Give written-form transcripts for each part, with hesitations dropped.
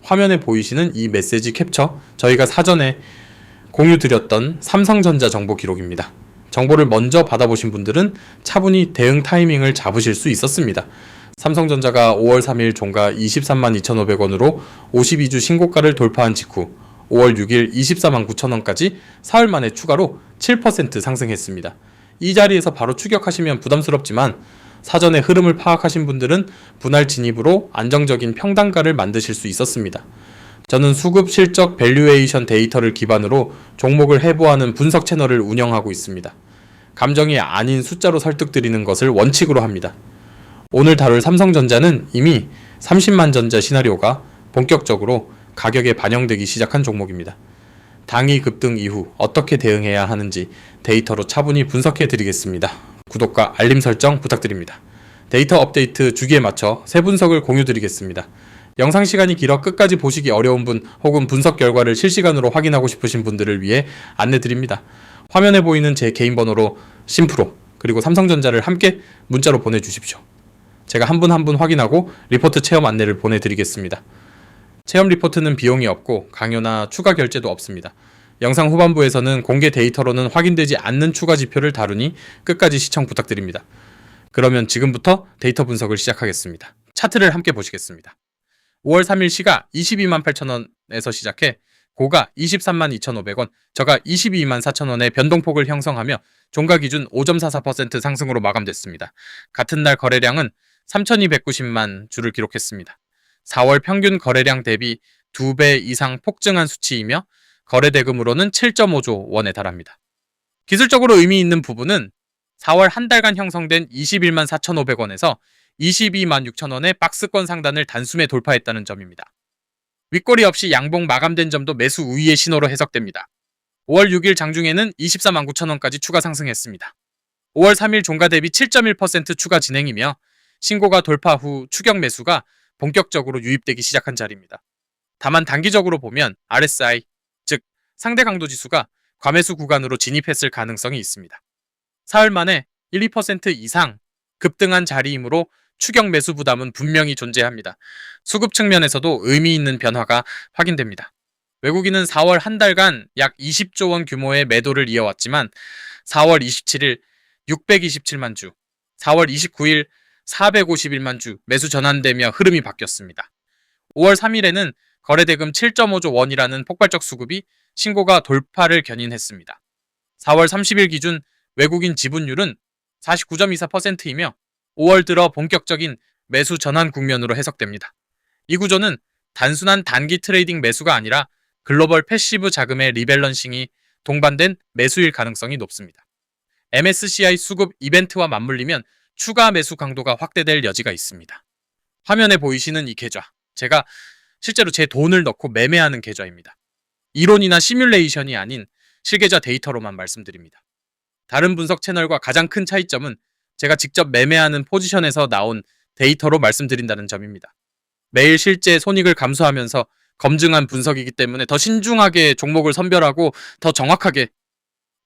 화면에 보이시는 이 메시지 캡처, 저희가 사전에 공유드렸던 삼성전자 정보 기록입니다. 정보를 먼저 받아보신 분들은 차분히 대응 타이밍을 잡으실 수 있었습니다. 삼성전자가 5월 3일 종가 23만 2,500원으로 52주 신고가를 돌파한 직후 5월 6일 24만 9천원까지 사흘 만에 추가로 7% 상승했습니다. 이 자리에서 바로 추격하시면 부담스럽지만 사전에 흐름을 파악하신 분들은 분할 진입으로 안정적인 평단가를 만드실 수 있었습니다. 저는 수급 실적 밸류에이션 데이터를 기반으로 종목을 해부하는 분석 채널을 운영하고 있습니다. 감정이 아닌 숫자로 설득드리는 것을 원칙으로 합니다. 오늘 다룰 삼성전자는 이미 30만 전자 시나리오가 본격적으로 가격에 반영되기 시작한 종목입니다. 당이 급등 이후 어떻게 대응해야 하는지 데이터로 차분히 분석해 드리겠습니다. 구독과 알림 설정 부탁드립니다. 데이터 업데이트 주기에 맞춰 새 분석을 공유 드리겠습니다. 영상 시간이 길어 끝까지 보시기 어려운 분 혹은 분석 결과를 실시간으로 확인하고 싶으신 분들을 위해 안내 드립니다. 화면에 보이는 제 개인 번호로 심프로 그리고 삼성전자를 함께 문자로 보내주십시오. 제가 한 분 한 분 확인하고 리포트 체험 안내를 보내드리겠습니다. 체험 리포트는 비용이 없고 강요나 추가 결제도 없습니다. 영상 후반부에서는 공개 데이터로는 확인되지 않는 추가 지표를 다루니 끝까지 시청 부탁드립니다. 그러면 지금부터 데이터 분석을 시작하겠습니다. 차트를 함께 보시겠습니다. 5월 3일 시가 22만 8천원에서 시작해 고가 23만 2,500원, 저가 22만 4천원의 변동폭을 형성하며 종가 기준 5.44% 상승으로 마감됐습니다. 같은 날 거래량은 3,290만 주를 기록했습니다. 4월 평균 거래량 대비 2배 이상 폭증한 수치이며 거래대금으로는 7.5조 원에 달합니다. 기술적으로 의미 있는 부분은 4월 한 달간 형성된 21만 4,500원에서 22만 6천원의 박스권 상단을 단숨에 돌파했다는 점입니다. 윗꼬리 없이 양봉 마감된 점도 매수 우위의 신호로 해석됩니다. 5월 6일 장중에는 24만 9천원까지 추가 상승했습니다. 5월 3일 종가 대비 7.1% 추가 진행이며 신고가 돌파 후 추격 매수가 본격적으로 유입되기 시작한 자리입니다. 다만 단기적으로 보면 RSI, 즉 상대 강도 지수가 과매수 구간으로 진입했을 가능성이 있습니다. 사흘 만에 1, 2% 이상 급등한 자리이므로 추격 매수 부담은 분명히 존재합니다. 수급 측면에서도 의미 있는 변화가 확인됩니다. 외국인은 4월 한 달간 약 20조 원 규모의 매도를 이어왔지만 4월 27일 627만 주, 4월 29일 451만 주 매수 전환되며 흐름이 바뀌었습니다. 5월 3일에는 거래대금 7.5조 원이라는 폭발적 수급이 신고가 돌파를 견인했습니다. 4월 30일 기준 외국인 지분율은 49.24%이며 5월 들어 본격적인 매수 전환 국면으로 해석됩니다. 이 구조는 단순한 단기 트레이딩 매수가 아니라 글로벌 패시브 자금의 리밸런싱이 동반된 매수일 가능성이 높습니다. MSCI 수급 이벤트와 맞물리면 추가 매수 강도가 확대될 여지가 있습니다. 화면에 보이시는 이 계좌, 제가 실제로 제 돈을 넣고 매매하는 계좌입니다. 이론이나 시뮬레이션이 아닌 실계좌 데이터로만 말씀드립니다. 다른 분석 채널과 가장 큰 차이점은 제가 직접 매매하는 포지션에서 나온 데이터로 말씀드린다는 점입니다. 매일 실제 손익을 감수하면서 검증한 분석이기 때문에 더 신중하게 종목을 선별하고 더 정확하게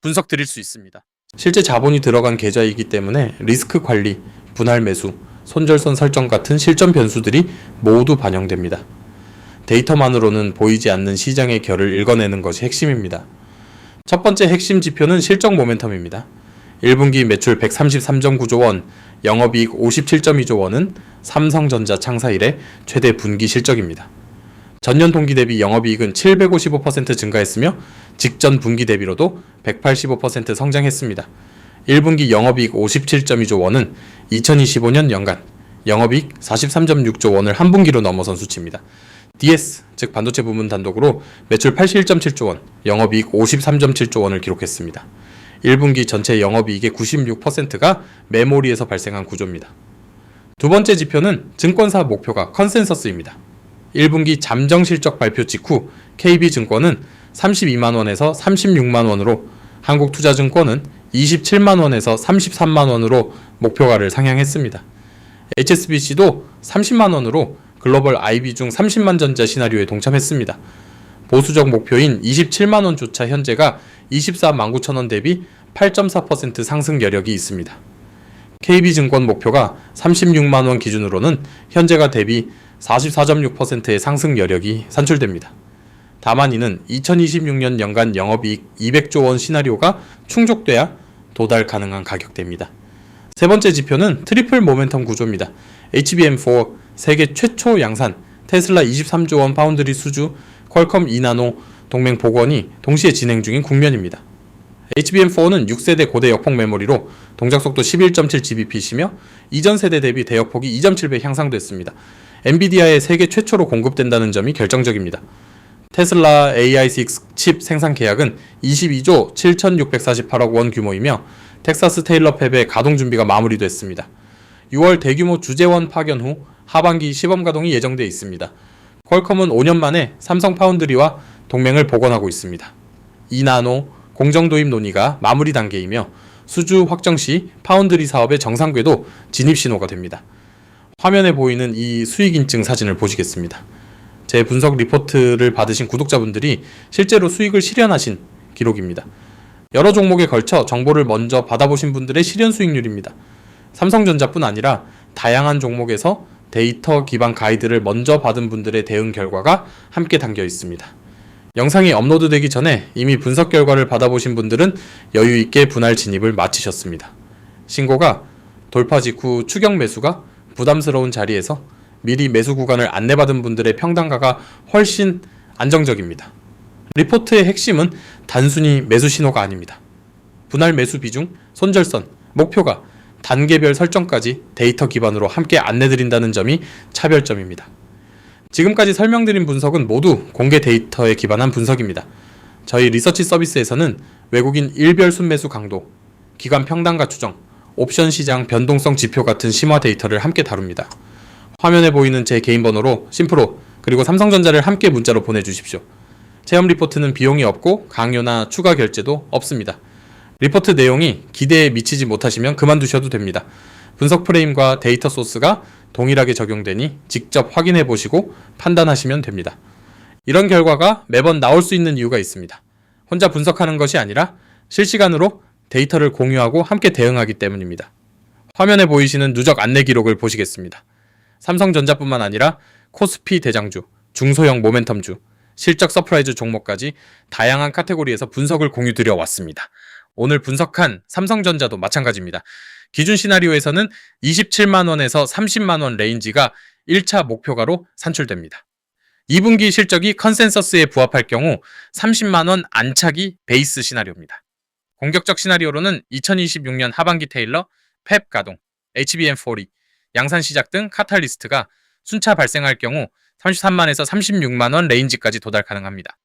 분석 드릴 수 있습니다. 실제 자본이 들어간 계좌이기 때문에 리스크 관리, 분할 매수, 손절선 설정 같은 실전 변수들이 모두 반영됩니다. 데이터만으로는 보이지 않는 시장의 결을 읽어내는 것이 핵심입니다. 첫 번째 핵심 지표는 실적 모멘텀입니다. 1분기 매출 133.9조 원, 영업이익 57.2조 원은 삼성전자 창사 이래 최대 분기 실적입니다. 전년 동기 대비 영업이익은 755% 증가했으며 직전 분기 대비로도 185% 성장했습니다. 1분기 영업이익 57.2조 원은 2025년 연간 영업이익 43.6조 원을 한 분기로 넘어선 수치입니다. DS, 즉 반도체 부문 단독으로 매출 81.7조 원, 영업이익 53.7조 원을 기록했습니다. 1분기 전체 영업이익의 96%가 메모리에서 발생한 구조입니다. 두 번째 지표는 증권사 목표가 컨센서스입니다. 1분기 잠정 실적 발표 직후 KB증권은 32만원에서 36만원으로, 한국투자증권은 27만원에서 33만원으로 목표가를 상향했습니다. HSBC도 30만원으로 글로벌 IB 중 30만 전자 시나리오에 동참했습니다. 보수적 목표인 27만원조차 현재가 24만 9천원 대비 8.4% 상승 여력이 있습니다. KB증권 목표가 36만원 기준으로는 현재가 대비 44.6%의 상승 여력이 산출됩니다. 다만 이는 2026년 연간 영업이익 200조 원 시나리오가 충족돼야 도달 가능한 가격대입니다. 세 번째 지표는 트리플 모멘텀 구조입니다. HBM4 세계 최초 양산, 테슬라 23조 원 파운드리 수주, 퀄컴 2나노 동맹 복원이 동시에 진행 중인 국면입니다. HBM4는 6세대 고대 역폭 메모리로 동작 속도 11.7gbp시며 이전 세대 대비 대역폭이 2.7배 향상됐습니다. 엔비디아의 세계 최초로 공급된다는 점이 결정적입니다. 테슬라 AI6 칩 생산 계약은 22조 7,648억 원 규모이며 텍사스 테일러 팹의 가동 준비가 마무리됐습니다. 6월 대규모 주재원 파견 후 하반기 시범 가동이 예정돼 있습니다. 퀄컴은 5년 만에 삼성 파운드리와 동맹을 복원하고 있습니다. 2나노 공정 도입 논의가 마무리 단계이며 수주 확정 시 파운드리 사업의 정상 궤도 진입 신호가 됩니다. 화면에 보이는 이 수익 인증 사진을 보시겠습니다. 제 분석 리포트를 받으신 구독자분들이 실제로 수익을 실현하신 기록입니다. 여러 종목에 걸쳐 정보를 먼저 받아보신 분들의 실현 수익률입니다. 삼성전자뿐 아니라 다양한 종목에서 데이터 기반 가이드를 먼저 받은 분들의 대응 결과가 함께 담겨 있습니다. 영상이 업로드되기 전에 이미 분석 결과를 받아보신 분들은 여유있게 분할 진입을 마치셨습니다. 신고가 돌파 직후 추격 매수가 부담스러운 자리에서 미리 매수 구간을 안내받은 분들의 평단가가 훨씬 안정적입니다. 리포트의 핵심은 단순히 매수 신호가 아닙니다. 분할 매수 비중, 손절선, 목표가 단계별 설정까지 데이터 기반으로 함께 안내드린다는 점이 차별점입니다. 지금까지 설명드린 분석은 모두 공개 데이터에 기반한 분석입니다. 저희 리서치 서비스에서는 외국인 일별 순매수 강도, 기관 평단가 추정, 옵션 시장 변동성 지표 같은 심화 데이터를 함께 다룹니다. 화면에 보이는 제 개인 번호로 심프로 그리고 삼성전자를 함께 문자로 보내주십시오. 체험 리포트는 비용이 없고 강요나 추가 결제도 없습니다. 리포트 내용이 기대에 미치지 못하시면 그만두셔도 됩니다. 분석 프레임과 데이터 소스가 동일하게 적용되니 직접 확인해 보시고 판단하시면 됩니다. 이런 결과가 매번 나올 수 있는 이유가 있습니다. 혼자 분석하는 것이 아니라 실시간으로 데이터를 공유하고 함께 대응하기 때문입니다. 화면에 보이시는 누적 안내 기록을 보시겠습니다. 삼성전자뿐만 아니라 코스피 대장주, 중소형 모멘텀주, 실적 서프라이즈 종목까지 다양한 카테고리에서 분석을 공유드려 왔습니다. 오늘 분석한 삼성전자도 마찬가지입니다. 기준 시나리오에서는 27만원에서 30만원 레인지가 1차 목표가로 산출됩니다. 2분기 실적이 컨센서스에 부합할 경우 30만원 안착이 베이스 시나리오입니다. 공격적 시나리오로는 2026년 하반기 테일러, 팹 가동, HBM4, 양산 시작 등 카탈리스트가 순차 발생할 경우 33만에서 36만원 레인지까지 도달 가능합니다.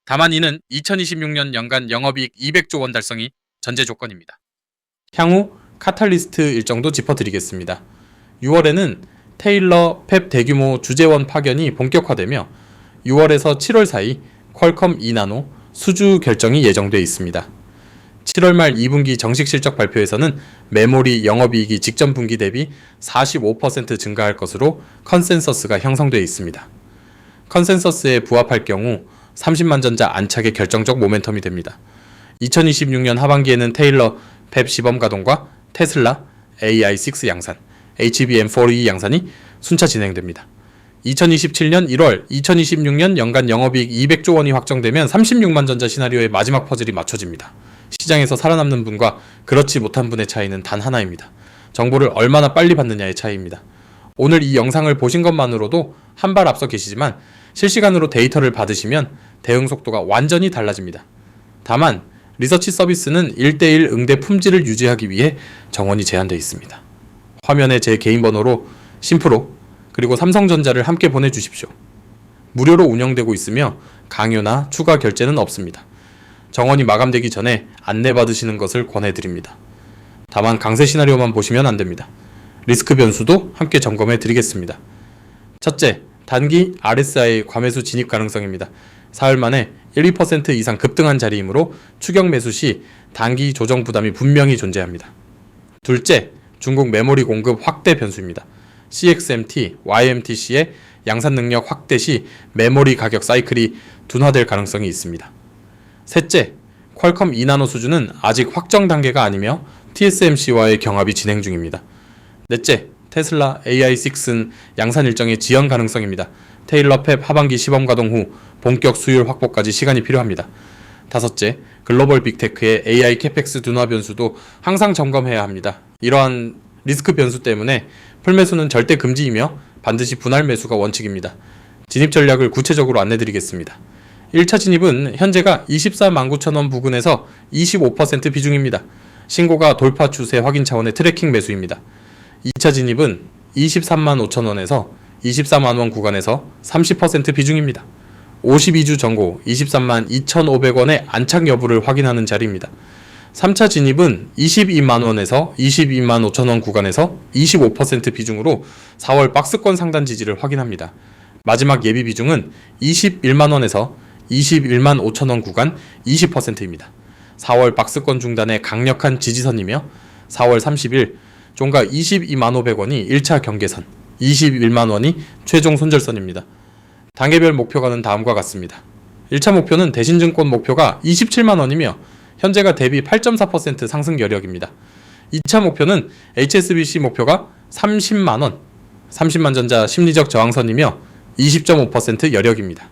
다만 이는 2026년 연간 영업이익 200조 원 달성이 전제 조건입니다. 향후 카탈리스트 일정도 짚어드리겠습니다. 6월에는 테일러, 팹 대규모 주재원 파견이 본격화되며 6월에서 7월 사이 퀄컴 2나노 수주 결정이 예정돼 있습니다. 7월 말 2분기 정식 실적 발표에서는 메모리 영업이익이 직전 분기 대비 45% 증가할 것으로 컨센서스가 형성되어 있습니다. 컨센서스에 부합할 경우 30만 전자 안착의 결정적 모멘텀이 됩니다. 2026년 하반기에는 테일러, 팹 시범 가동과 테슬라, AI6 양산, HBM4E 양산이 순차 진행됩니다. 2027년 1월, 2026년 연간 영업이익 200조 원이 확정되면 36만 전자 시나리오의 마지막 퍼즐이 맞춰집니다. 시장에서 살아남는 분과 그렇지 못한 분의 차이는 단 하나입니다. 정보를 얼마나 빨리 받느냐의 차이입니다. 오늘 이 영상을 보신 것만으로도 한 발 앞서 계시지만 실시간으로 데이터를 받으시면 대응 속도가 완전히 달라집니다. 다만 리서치 서비스는 1대1 응대 품질을 유지하기 위해 정원이 제한되어 있습니다. 화면에 제 개인 번호로 심프로 그리고 삼성전자를 함께 보내주십시오. 무료로 운영되고 있으며 강요나 추가 결제는 없습니다. 정원이 마감되기 전에 안내받으시는 것을 권해드립니다. 다만 강세 시나리오만 보시면 안됩니다. 리스크 변수도 함께 점검해 드리겠습니다. 첫째, 단기 RSI 과매수 진입 가능성입니다. 사흘 만에 1, 2% 이상 급등한 자리이므로 추격 매수 시 단기 조정 부담이 분명히 존재합니다. 둘째, 중국 메모리 공급 확대 변수입니다. CXMT, YMTC의 양산 능력 확대 시 메모리 가격 사이클이 둔화될 가능성이 있습니다. 셋째, 퀄컴 2나노 수주는 아직 확정 단계가 아니며 TSMC와의 경합이 진행 중입니다. 넷째, 테슬라 AI6는 양산 일정의 지연 가능성입니다. 테일러 팹 하반기 시범 가동 후 본격 수율 확보까지 시간이 필요합니다. 다섯째, 글로벌 빅테크의 AI 캐펙스 둔화 변수도 항상 점검해야 합니다. 이러한 리스크 변수 때문에 풀매수는 절대 금지이며 반드시 분할 매수가 원칙입니다. 진입 전략을 구체적으로 안내드리겠습니다. 1차 진입은 현재가 249,000원 부근에서 25% 비중입니다. 신고가 돌파 추세 확인 차원의 트래킹 매수입니다. 2차 진입은 235,000원에서 240,000원 구간에서 30% 비중입니다. 52주 전고 232,500원의 안착 여부를 확인하는 자리입니다. 3차 진입은 220,000원에서 225,000원 구간에서 25% 비중으로 4월 박스권 상단 지지를 확인합니다. 마지막 예비 비중은 210,000원에서 215,000원 구간 20%입니다. 4월 박스권 중단의 강력한 지지선이며 4월 30일 종가 225,500원이 1차 경계선, 210,000원이 최종 손절선입니다. 단계별 목표가는 다음과 같습니다. 1차 목표는 대신증권 목표가 270,000원이며 현재가 대비 8.4% 상승 여력입니다. 2차 목표는 HSBC 목표가 300,000원, 30만전자 심리적 저항선이며 20.5% 여력입니다.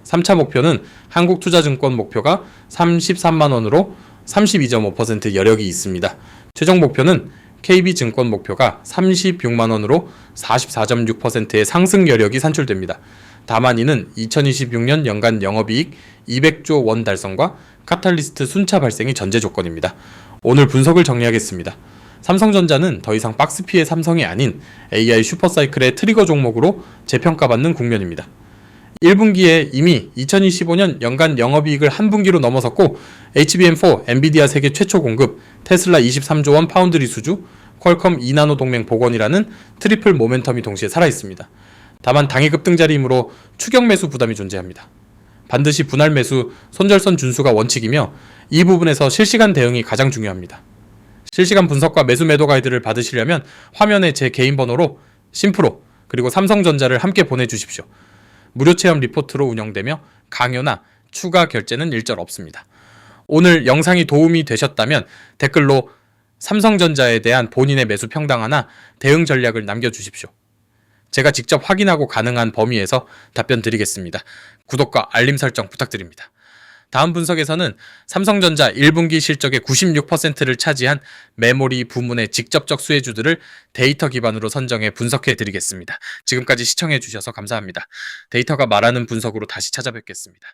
3차 목표는 한국투자증권 목표가 33만원으로 32.5% 여력이 있습니다. 최종 목표는 KB증권 목표가 36만원으로 44.6%의 상승 여력이 산출됩니다. 다만 이는 2026년 연간 영업이익 200조 원 달성과 카탈리스트 순차 발생이 전제 조건입니다. 오늘 분석을 정리하겠습니다. 삼성전자는 더 이상 박스피의 삼성이 아닌 AI 슈퍼사이클의 트리거 종목으로 재평가받는 국면입니다. 1분기에 이미 2025년 연간 영업이익을 한 분기로 넘어섰고 HBM4 엔비디아 세계 최초 공급, 테슬라 23조 원 파운드리 수주, 퀄컴 2나노 동맹 복원이라는 트리플 모멘텀이 동시에 살아있습니다. 다만 당일 급등자리이므로 추격 매수 부담이 존재합니다. 반드시 분할 매수, 손절선 준수가 원칙이며 이 부분에서 실시간 대응이 가장 중요합니다. 실시간 분석과 매수 매도 가이드를 받으시려면 화면에 제 개인 번호로 심프로 그리고 삼성전자를 함께 보내주십시오. 무료 체험 리포트로 운영되며 강요나 추가 결제는 일절 없습니다. 오늘 영상이 도움이 되셨다면 댓글로 삼성전자에 대한 본인의 매수 평당화나 대응 전략을 남겨주십시오. 제가 직접 확인하고 가능한 범위에서 답변 드리겠습니다. 구독과 알림 설정 부탁드립니다. 다음 분석에서는 삼성전자 1분기 실적의 96%를 차지한 메모리 부문의 직접적 수혜주들을 데이터 기반으로 선정해 분석해 드리겠습니다. 지금까지 시청해 주셔서 감사합니다. 데이터가 말하는 분석으로 다시 찾아뵙겠습니다.